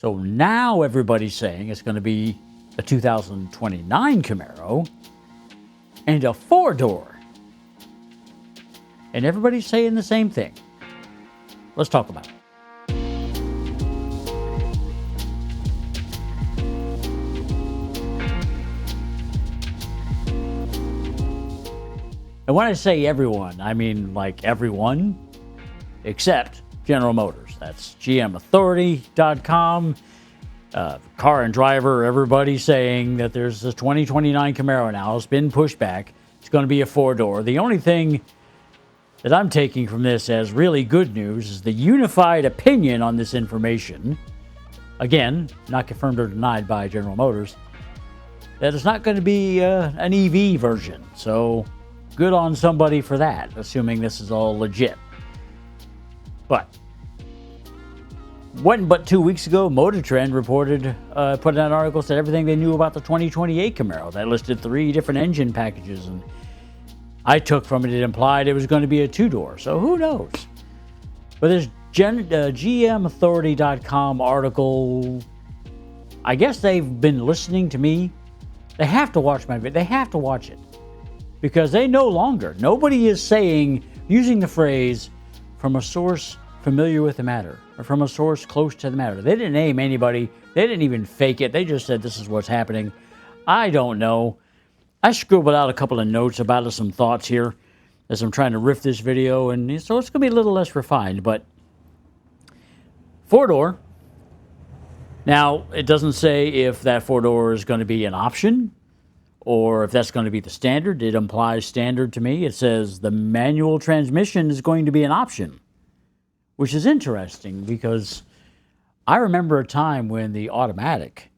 So now everybody's saying it's going to be a 2029 Camaro and a four-door. And everybody's saying the same thing. Let's talk about it. And when I say everyone, I mean like everyone except General Motors. That's GMAuthority.com. Car and Driver, everybody saying that there's this 2029 Camaro now. It's been pushed back. It's going to be a four-door. The only thing that I'm taking from this as really good news is the unified opinion on this information. Again, not confirmed or denied by General Motors, that it's not going to be an EV version. So good on somebody for that, assuming this is all legit. But wasn't but 2 weeks ago, Motor Trend reported, put out an article, said everything they knew about the 2028 Camaro. That listed 3 different engine packages, and I took from it, it implied it was going to be a two-door. So who knows? But this GMAuthority.com article, I guess they've been listening to me. They have to watch my video. They have to watch it. Because they no longer, nobody is saying, using the phrase, from a source familiar with the matter, or from a source close to the matter. They didn't name anybody. They didn't even fake it. They just said this is what's happening. I don't know. I scribbled out a couple of notes about it, some thoughts here as I'm trying to riff this video, and so it's going to be a little less refined, but four-door. Now, it doesn't say if that four-door is going to be an option or if that's going to be the standard. It implies standard to me. It says the manual transmission is going to be an option, which is interesting because I remember a time when the automatic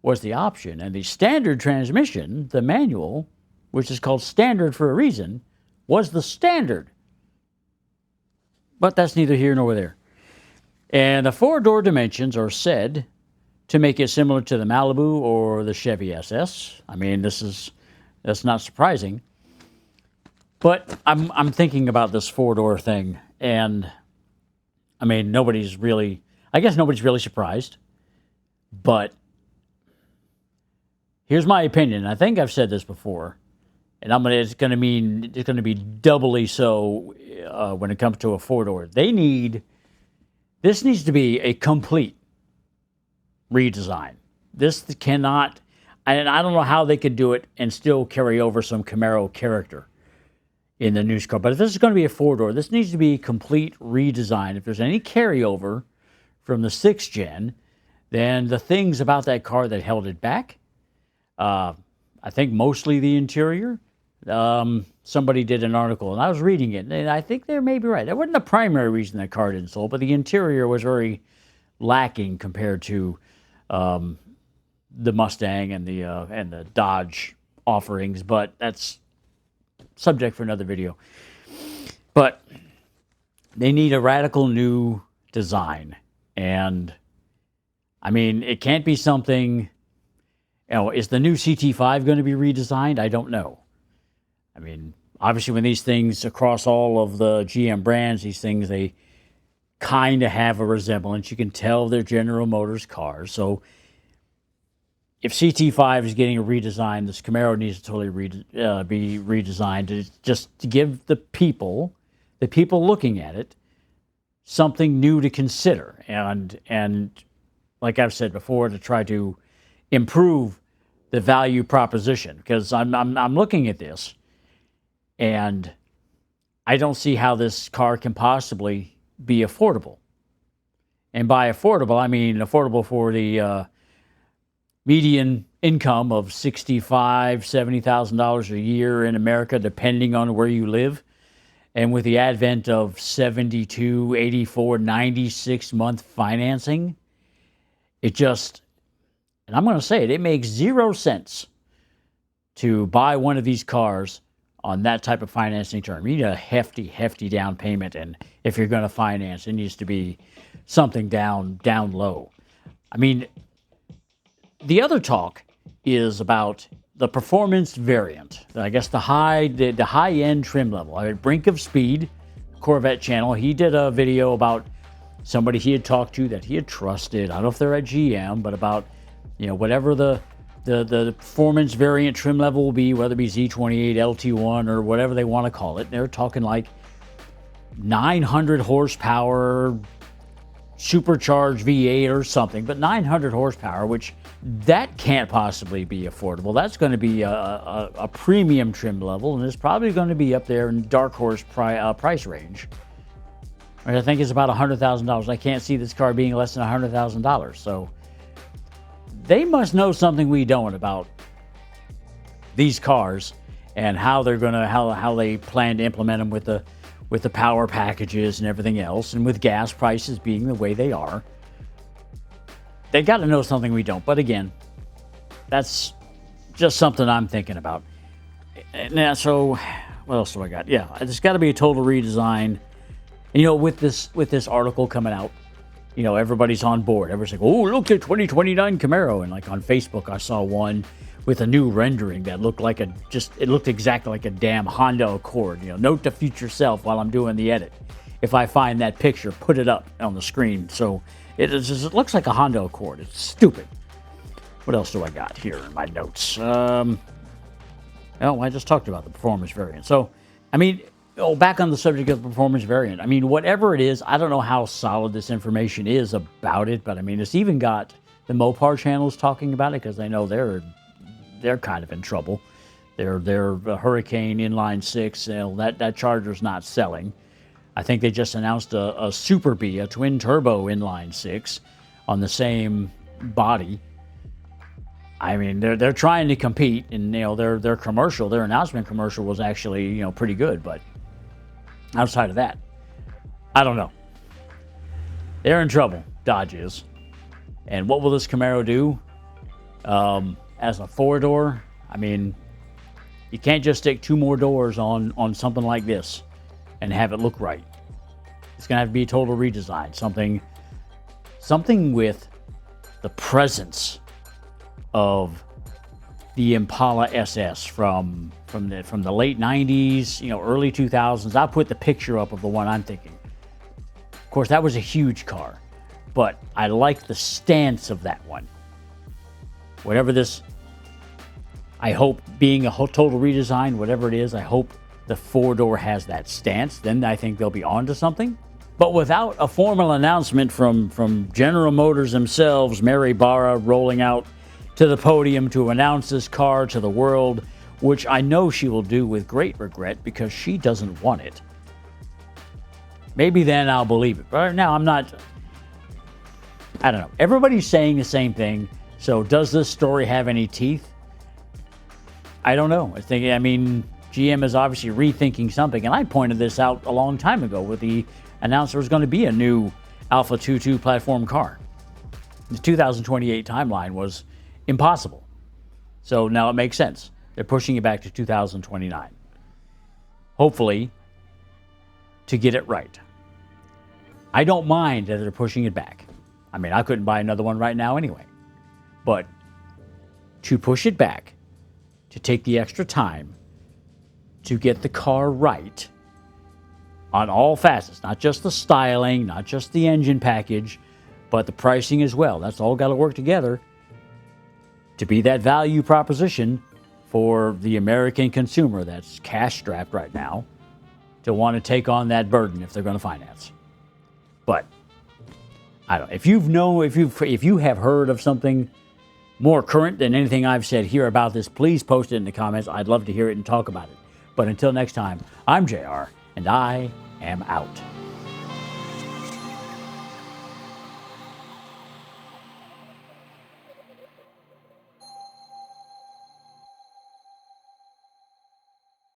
was the option and the standard transmission, the manual, which is called standard for a reason, was the standard. But that's neither here nor there. And the four-door dimensions are said to make it similar to the Malibu or the Chevy SS. I mean, that's not surprising. But I'm thinking about this four-door thing, and I mean, nobody's really surprised. But here's my opinion. I think I've said this before, and it's going to be doubly so when it comes to a four-door. This needs to be a complete redesign. This cannot, and I don't know how they could do it and still carry over some Camaro character in the news car. But if this is going to be a four-door, this needs to be a complete redesign. If there's any carryover from the 6th gen, then the things about that car that held it back, I think mostly the interior. Somebody did an article, and I was reading it, and I think they may be right. That wasn't the primary reason that car didn't sold, but the interior was very lacking compared to the Mustang and the Dodge offerings. But that's subject for another video. But they need a radical new design, and I mean, it can't be something. Is the new CT5 going to be redesigned? I don't know. I mean, obviously, when these things across all of the GM brands, these things, they kind of have a resemblance. You can tell they're General Motors cars. So if CT5 is getting a redesign, this Camaro needs to totally be redesigned just to give the people looking at it, something new to consider. And like I've said before, to try to improve the value proposition. Because I'm looking at this, and I don't see how this car can possibly be affordable. And by affordable, I mean affordable for the median income of $65,000, $70,000 a year in America, depending on where you live. And with the advent of 72, 84, 96-month financing, it just, and I'm going to say it, it makes 0 sense to buy one of these cars on that type of financing term. You need a hefty, hefty down payment, and if you're going to finance, it needs to be something down low. I mean, the other talk is about the performance variant. I guess the high-end trim level. I had Brink of Speed, Corvette channel. He did a video about somebody he had talked to that he had trusted. I don't know if they're at GM, but about, whatever the performance variant trim level will be, whether it be Z28, LT1, or whatever they want to call it. They're talking like 900 horsepower, supercharged V8 or something, but 900 horsepower, which that can't possibly be affordable. That's going to be a premium trim level, and it's probably going to be up there in dark horse price range. I think it's about $100,000. I can't see this car being less than $100,000. So they must know something we don't about these cars and how they're gonna how they plan to implement them with the power packages and everything else, and with gas prices being the way they are. They got to know something we don't. But again, that's just something I'm thinking about. Now, so what else do I got? Yeah, there's got to be a total redesign. With this article coming out, everybody's on board. Everybody's like, oh, look at 2029 Camaro. And like on Facebook, I saw one with a new rendering that looked like it looked exactly like a damn Honda Accord. Note to future self while I'm doing the edit. If I find that picture, put it up on the screen. So it looks like a Honda Accord. It's stupid. What else do I got here in my notes? I just talked about the performance variant. So, back on the subject of the performance variant. Whatever it is, I don't know how solid this information is about it, but it's even got the Mopar channels talking about it, because I know they're kind of in trouble. Their Hurricane inline six, that Charger's not selling. I think they just announced a Super B, a twin turbo inline six on the same body. They're trying to compete, and their commercial, their announcement commercial was actually pretty good, but outside of that, I don't know. They're in trouble. Dodge is. And what will this Camaro do? As a four-door, you can't just stick two more doors on something like this and have it look right. It's going to have to be a total redesign. Something with the presence of the Impala SS from the late 90s, early 2000s. I'll put the picture up of the one I'm thinking. Of course, that was a huge car, but I like the stance of that one. Whatever this, I hope, being a total redesign, whatever it is, I hope the four-door has that stance. Then I think they'll be onto something. But without a formal announcement from General Motors themselves, Mary Barra rolling out to the podium to announce this car to the world, which I know she will do with great regret because she doesn't want it. Maybe then I'll believe it. But right now, I don't know. Everybody's saying the same thing. So does this story have any teeth? I don't know. GM is obviously rethinking something. And I pointed this out a long time ago with the announcement there was going to be a new Alpha 2.2 platform car. The 2028 timeline was impossible. So now it makes sense. They're pushing it back to 2029. Hopefully, to get it right. I don't mind that they're pushing it back. I couldn't buy another one right now anyway. But to push it back, to take the extra time to get the car right on all facets, not just the styling, not just the engine package, but the pricing as well. That's all got to work together to be that value proposition for the American consumer that's cash-strapped right now to want to take on that burden if they're going to finance. But I don't know. If you have heard of something more current than anything I've said here about this, please post it in the comments. I'd love to hear it and talk about it. But until next time, I'm JR, and I am out.